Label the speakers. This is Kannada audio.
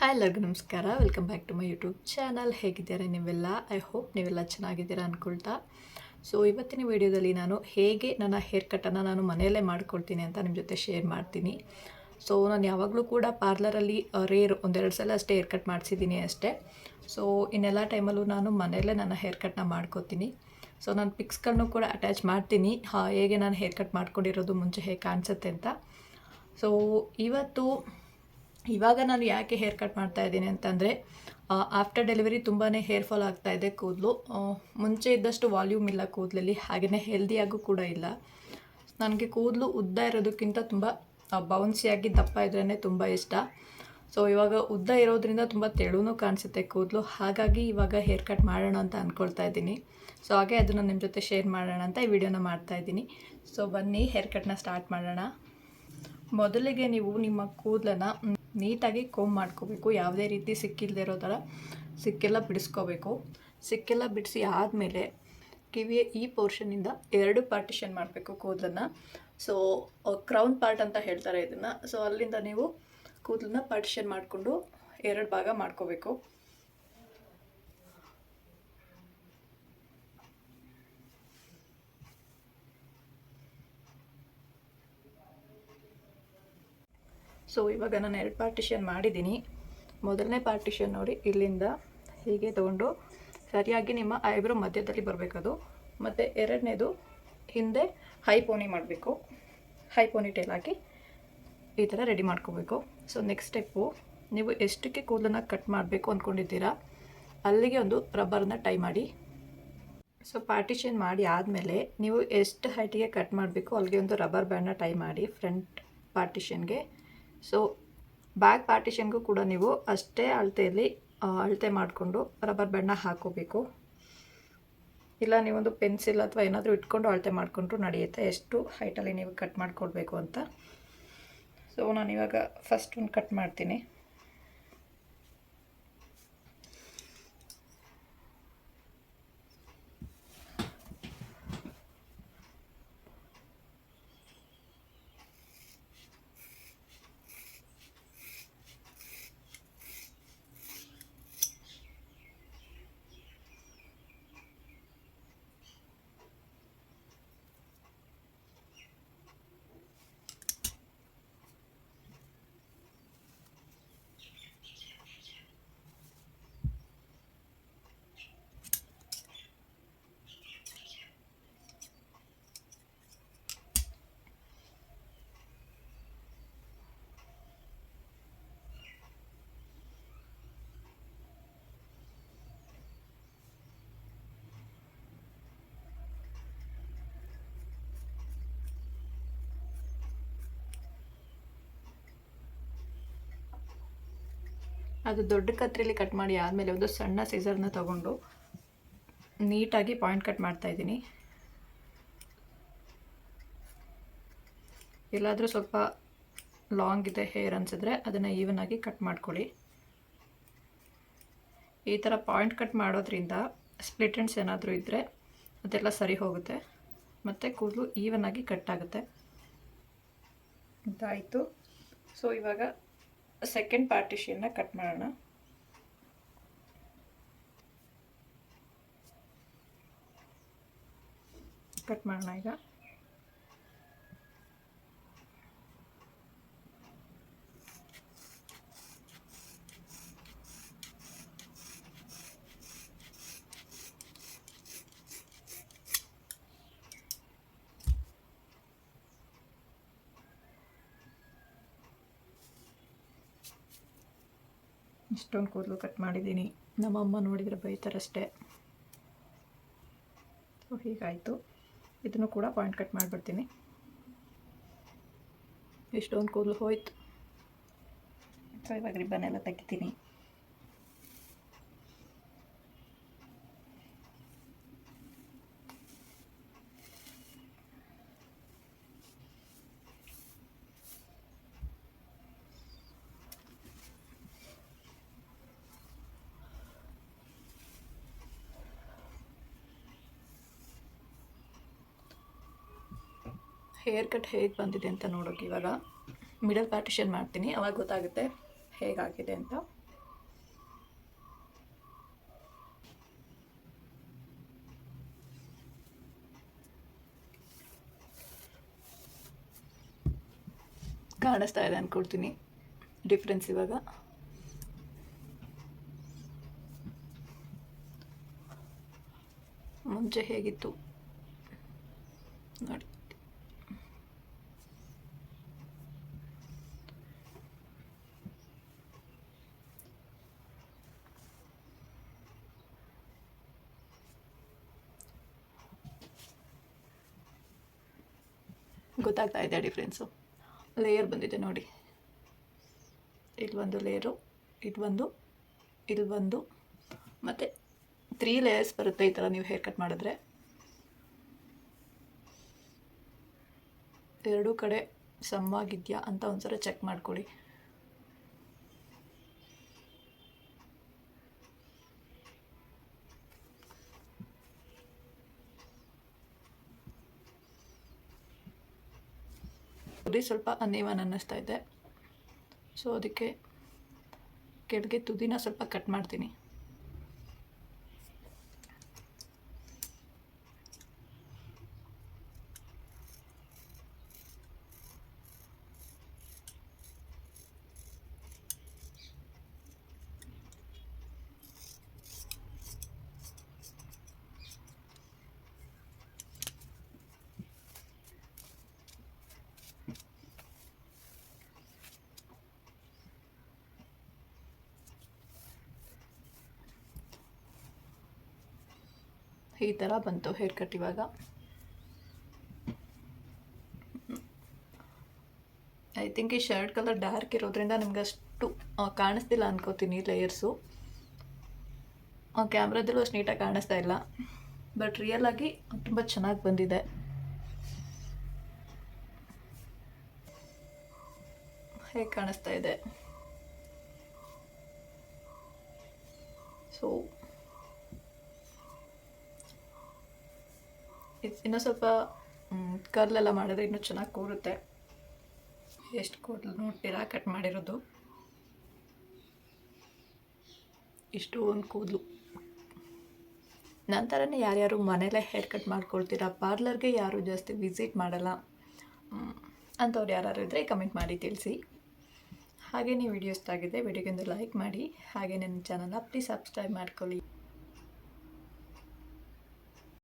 Speaker 1: ಹಾಯ್ ಎಲ್ಲರಿಗೂ ನಮಸ್ಕಾರ. Welcome back to my YouTube channel. ಹೇಗಿದ್ದಾರೆ ನೀವೆಲ್ಲ? ಐ ಹೋಪ್ ನೀವೆಲ್ಲ ಚೆನ್ನಾಗಿದ್ದೀರಾ ಅಂದ್ಕೊಳ್ತಾ. ಸೊ ಇವತ್ತಿನ ವಿಡಿಯೋದಲ್ಲಿ ನಾನು ಹೇಗೆ ನನ್ನ ಹೇರ್ ಕಟ್ಟನ್ನು ನಾನು ಮನೆಯಲ್ಲೇ ಮಾಡ್ಕೊಳ್ತೀನಿ ಅಂತ ನಿಮ್ಮ ಜೊತೆ ಶೇರ್ ಮಾಡ್ತೀನಿ. ಸೊ ನಾನು ಯಾವಾಗಲೂ ಕೂಡ ಪಾರ್ಲರಲ್ಲಿ ರೇರ್ ಒಂದೆರಡು ಸಲ ಅಷ್ಟೇ ಹೇರ್ ಕಟ್ ಮಾಡಿಸಿದ್ದೀನಿ ಅಷ್ಟೇ. ಸೊ ಇನ್ನೆಲ್ಲ ಟೈಮಲ್ಲೂ ನಾನು ಮನೆಯಲ್ಲೇ ನನ್ನ ಹೇರ್ ಕಟ್ನ ಮಾಡ್ಕೋತೀನಿ. ಸೊ ನಾನು ಪಿಕ್ಸ್ಗಳನ್ನು ಕೂಡ ಅಟ್ಯಾಚ್ ಮಾಡ್ತೀನಿ, ಹೇಗೆ ನಾನು ಹೇರ್ ಕಟ್ ಮಾಡ್ಕೊಂಡಿರೋದು ಮುಂಚೆ ಹೇಗೆ ಕಾಣಿಸುತ್ತೆ ಅಂತ. ಸೊ ಇವಾಗ ನಾನು ಯಾಕೆ ಹೇರ್ ಕಟ್ ಮಾಡ್ತಾ ಇದ್ದೀನಿ ಅಂತಂದರೆ, ಆಫ್ಟರ್ ಡೆಲಿವರಿ ತುಂಬಾ ಹೇರ್ ಫಾಲ್ ಆಗ್ತಾಯಿದೆ. ಕೂದಲು ಮುಂಚೆ ಇದ್ದಷ್ಟು ವಾಲ್ಯೂಮ್ ಇಲ್ಲ ಕೂದಲಲ್ಲಿ, ಹಾಗೆಯೇ ಹೆಲ್ದಿಯಾಗೂ ಕೂಡ ಇಲ್ಲ. ನನಗೆ ಕೂದಲು ಉದ್ದ ಇರೋದಕ್ಕಿಂತ ತುಂಬ ಬೌನ್ಸಿಯಾಗಿ ದಪ್ಪ ಇದ್ರೇ ತುಂಬ ಇಷ್ಟ. ಸೊ ಇವಾಗ ಉದ್ದ ಇರೋದ್ರಿಂದ ತುಂಬ ತೆಳುನೂ ಕಾಣಿಸುತ್ತೆ ಕೂದಲು, ಹಾಗಾಗಿ ಇವಾಗ ಹೇರ್ ಕಟ್ ಮಾಡೋಣ ಅಂತ ಅಂದ್ಕೊಳ್ತಾ ಇದ್ದೀನಿ. ಸೊ ಹಾಗೆ ಅದನ್ನು ನಿಮ್ಮ ಜೊತೆ ಶೇರ್ ಮಾಡೋಣ ಅಂತ ಈ ವಿಡಿಯೋನ ಮಾಡ್ತಾಯಿದ್ದೀನಿ. ಸೊ ಬನ್ನಿ ಹೇರ್ ಕಟ್ನ ಸ್ಟಾರ್ಟ್ ಮಾಡೋಣ. ಮೊದಲಿಗೆ ನೀವು ನಿಮ್ಮ ಕೂದಲನ್ನು ನೀಟಾಗಿ ಕೋಂಬ್ ಮಾಡ್ಕೋಬೇಕು. ಯಾವುದೇ ರೀತಿ ಸಿಕ್ಕಿಲ್ಲದೆ ಇರೋ ಥರ ಸಿಕ್ಕೆಲ್ಲ ಬಿಡಿಸ್ಕೋಬೇಕು. ಸಿಕ್ಕೆಲ್ಲ ಬಿಡಿಸಿ ಆದಮೇಲೆ ಕಿವಿಯ ಈ ಪೋರ್ಷನಿಂದ 2 ಪಾರ್ಟಿಷನ್ ಮಾಡಬೇಕು ಕೂದಲನ್ನು. ಸೊ ಕ್ರೌನ್ ಪಾರ್ಟ್ ಅಂತ ಹೇಳ್ತಾರೆ ಇದನ್ನು. ಸೊ ಅಲ್ಲಿಂದ ನೀವು ಕೂದಲನ್ನ ಪಾರ್ಟಿಷನ್ ಮಾಡಿಕೊಂಡು 2 ಭಾಗ ಮಾಡ್ಕೋಬೇಕು. ಸೊ ಇವಾಗ ನಾನು 2 ಪಾರ್ಟಿಷನ್ ಮಾಡಿದ್ದೀನಿ. ಮೊದಲನೇ ಪಾರ್ಟಿಷನ್ ನೋಡಿ, ಇಲ್ಲಿಂದ ಹೀಗೆ ತೊಗೊಂಡು ಸರಿಯಾಗಿ ನಿಮ್ಮ ಐಬ್ರೋ ಮಧ್ಯದಲ್ಲಿ ಬರಬೇಕದು. ಮತ್ತು ಎರಡನೇದು ಹಿಂದೆ ಹೈ ಪೋನಿ ಮಾಡಬೇಕು. ಹೈ ಪೋನಿ ಟೇಲ್ ಹಾಕಿ ಈ ಥರ ರೆಡಿ ಮಾಡ್ಕೋಬೇಕು. ಸೊ ನೆಕ್ಸ್ಟ್ ಸ್ಟೆಪ್ಪು, ನೀವು ಎಷ್ಟಕ್ಕೆ ಕೂದಲನ್ನು ಕಟ್ ಮಾಡಬೇಕು ಅಂದ್ಕೊಂಡಿದ್ದೀರಾ ಅಲ್ಲಿಗೆ ಒಂದು ರಬ್ಬರನ್ನ ಟೈ ಮಾಡಿ. ಸೊ ಪಾರ್ಟಿಷನ್ ಮಾಡಿ ಆದಮೇಲೆ ನೀವು ಎಷ್ಟು ಹೈಟಿಗೆ ಕಟ್ ಮಾಡಬೇಕು ಅಲ್ಲಿಗೆ ಒಂದು ರಬ್ಬರ್ ಬ್ಯಾಂಡನ್ನ ಟೈ ಮಾಡಿ ಫ್ರಂಟ್ ಪಾರ್ಟಿಷನ್ಗೆ. ಸೊ ಬ್ಯಾಕ್ ಪಾರ್ಟಿಷನ್ಗೂ ಕೂಡ ನೀವು ಅಷ್ಟೇ ಅಳತೆಯಲ್ಲಿ ಅಳತೆ ಮಾಡಿಕೊಂಡು ರಬ್ಬರ್ ಬ್ಯಾಂಡನ್ನ ಹಾಕೋಬೇಕು. ಇಲ್ಲ ನೀವೊಂದು ಪೆನ್ಸಿಲ್ ಅಥವಾ ಏನಾದರೂ ಇಟ್ಕೊಂಡು ಅಳತೆ ಮಾಡಿಕೊಂಡ್ರು ನಡೆಯುತ್ತೆ, ಎಷ್ಟು ಹೈಟಲ್ಲಿ ನೀವು ಕಟ್ ಮಾಡಿಕೊಡ್ಬೇಕು ಅಂತ. ಸೊ ನಾನಿವಾಗ ಫಸ್ಟ್ ಒಂದು ಕಟ್ ಮಾಡ್ತೀನಿ. ಅದು ದೊಡ್ಡ ಕತ್ತರಿಲಿ ಕಟ್ ಮಾಡಿ ಆದಮೇಲೆ ಒಂದು ಸಣ್ಣ ಸೀಸರ್ನ ತಗೊಂಡು ನೀಟಾಗಿ ಪಾಯಿಂಟ್ ಕಟ್ ಮಾಡ್ತಾಯಿದ್ದೀನಿ. ಎಲ್ಲಾದರೂ ಸ್ವಲ್ಪ ಲಾಂಗ್ ಇದೆ ಹೇರ್ ಅನಿಸಿದ್ರೆ ಅದನ್ನು ಈವನಾಗಿ ಕಟ್ ಮಾಡ್ಕೊಳ್ಳಿ. ಈ ಥರ ಪಾಯಿಂಟ್ ಕಟ್ ಮಾಡೋದ್ರಿಂದ ಸ್ಪ್ಲಿಟ್ ಎಂಡ್ಸ್ ಏನಾದರೂ ಇದ್ದರೆ ಅದೆಲ್ಲ ಸರಿ ಹೋಗುತ್ತೆ ಮತ್ತು ಕೂದಲು ಈವನಾಗಿ ಕಟ್ ಆಗುತ್ತೆ. ಇದಾಯಿತು. ಸೊ ಇವಾಗ ಸೆಕೆಂಡ್ ಪಾರ್ಟಿಷನ್ನ ಕಟ್ ಮಾಡೋಣ. ಈಗ ಇಷ್ಟೊಂದು ಕೂದಲು ಕಟ್ ಮಾಡಿದ್ದೀನಿ. ನಮ್ಮಮ್ಮ ನೋಡಿದರೆ ಬೈತಾರಷ್ಟೇ. ಸೊ ಹೀಗಾಯಿತು. ಇದನ್ನು ಕೂಡ ಪಾಯಿಂಟ್ ಕಟ್ ಮಾಡಿಬಿಡ್ತೀನಿ. ಇಷ್ಟೊಂದು ಕೂದಲು ಹೋಯ್ತು. ಸೊ ಇವಾಗ ರಿಬ್ಬನ್ನೆಲ್ಲ ತೆಗಿತೀನಿ. ಹೇರ್ ಕಟ್ ಹೇಗೆ ಬಂದಿದೆ ಅಂತ ನೋಡೋಕೆ ಇವಾಗ ಮಿಡಲ್ ಪಾರ್ಟಿಷನ್ ಮಾಡ್ತೀನಿ, ಅವಾಗ ಗೊತ್ತಾಗುತ್ತೆ ಹೇಗಾಗಿದೆ ಅಂತ. ಕಾಣಿಸ್ತಾ ಇದೆ ಅಂದ್ಕೊಳ್ತೀನಿ ಡಿಫ್ರೆನ್ಸ್ ಇವಾಗ. ಮುಂಚೆ ಹೇಗಿತ್ತು ನೋಡಿ. ಗೊತ್ತಾಗ್ತಾ ಇದೆ ಡಿಫ್ರೆನ್ಸು. ಲೇಯರ್ ಬಂದಿದೆ ನೋಡಿ, ಇಲ್ಲಿ ಒಂದು ಲೇಯರು, ಇಲ್ಲಿ ಒಂದು ಮತ್ತು 3 ಲೇಯರ್ಸ್ ಬರುತ್ತೆ ಈ ಥರ ನೀವು ಹೇರ್ ಕಟ್ ಮಾಡಿದ್ರೆ. ಎರಡೂ ಕಡೆ ಸಮವಾಗಿದೆಯಾ ಅಂತ ಒಂದ್ಸಲ ಚೆಕ್ ಮಾಡ್ಕೊಳ್ಳಿ. ತುದಿ ಸ್ವಲ್ಪ ಅನ್ನೀವನ್ ಅನ್ನಿಸ್ತಾ ಇದೆ, ಸೊ ಅದಕ್ಕೆ ಕೆಳಗೆ ತುದಿನ ಸ್ವಲ್ಪ ಕಟ್ ಮಾಡ್ತೀನಿ. ಈ ಥರ ಬಂತು ಹೇರ್ ಕಟ್ ಇವಾಗ. ಐ ಥಿಂಕ್ ಈ ಶರ್ಟ್ ಕಲರ್ ಡಾರ್ಕ್ ಇರೋದ್ರಿಂದ ನಿಮ್ಗೆ ಅಷ್ಟು ಕಾಣಿಸ್ತಿಲ್ಲ ಅನ್ಕೋತೀನಿ ಲೇಯರ್ಸು. ಕ್ಯಾಮ್ರಾದಲ್ಲೂ ಅಷ್ಟು ನೀಟಾಗಿ ಕಾಣಿಸ್ತಾ ಇಲ್ಲ, ಬಟ್ ರಿಯಲ್ ಆಗಿ ತುಂಬ ಚೆನ್ನಾಗಿ ಬಂದಿದೆ. ಹೇಗೆ ಕಾಣಿಸ್ತಾ ಇದೆ. ಸೊ ಇನ್ನೂ ಸ್ವಲ್ಪ ಕರ್ಲೆಲ್ಲ ಮಾಡಿದ್ರೆ ಇನ್ನೂ ಚೆನ್ನಾಗಿ ಕೂರುತ್ತೆ. ಎಷ್ಟು ಕೂದಲು ನೋಡ್ತೀರಾ ಕಟ್ ಮಾಡಿರೋದು, ಇಷ್ಟು ಒಂದು ಕೂದಲು. ನಂತರನೇ ಯಾರ್ಯಾರು ಮನೇಲೇ ಹೇರ್ ಕಟ್ ಮಾಡ್ಕೊಳ್ತೀರಾ, ಪಾರ್ಲರ್ಗೆ ಯಾರು ಜಾಸ್ತಿ ವಿಸಿಟ್ ಮಾಡಲ್ಲ ಅಂಥವ್ರು ಯಾರು ಇದ್ದರೆ ಕಮೆಂಟ್ ಮಾಡಿ ತಿಳಿಸಿ. ಹಾಗೆ ನೀವು ವಿಡಿಯೋ ಇಷ್ಟ ಆಗಿದೆ ವಿಡಿಯೋಗೊಂದು ಲೈಕ್ ಮಾಡಿ, ಹಾಗೆ ನನ್ನ ಚಾನಲ್ನ ಪ್ಲೀಸ್ ಸಬ್ಸ್ಕ್ರೈಬ್ ಮಾಡ್ಕೊಳ್ಳಿ.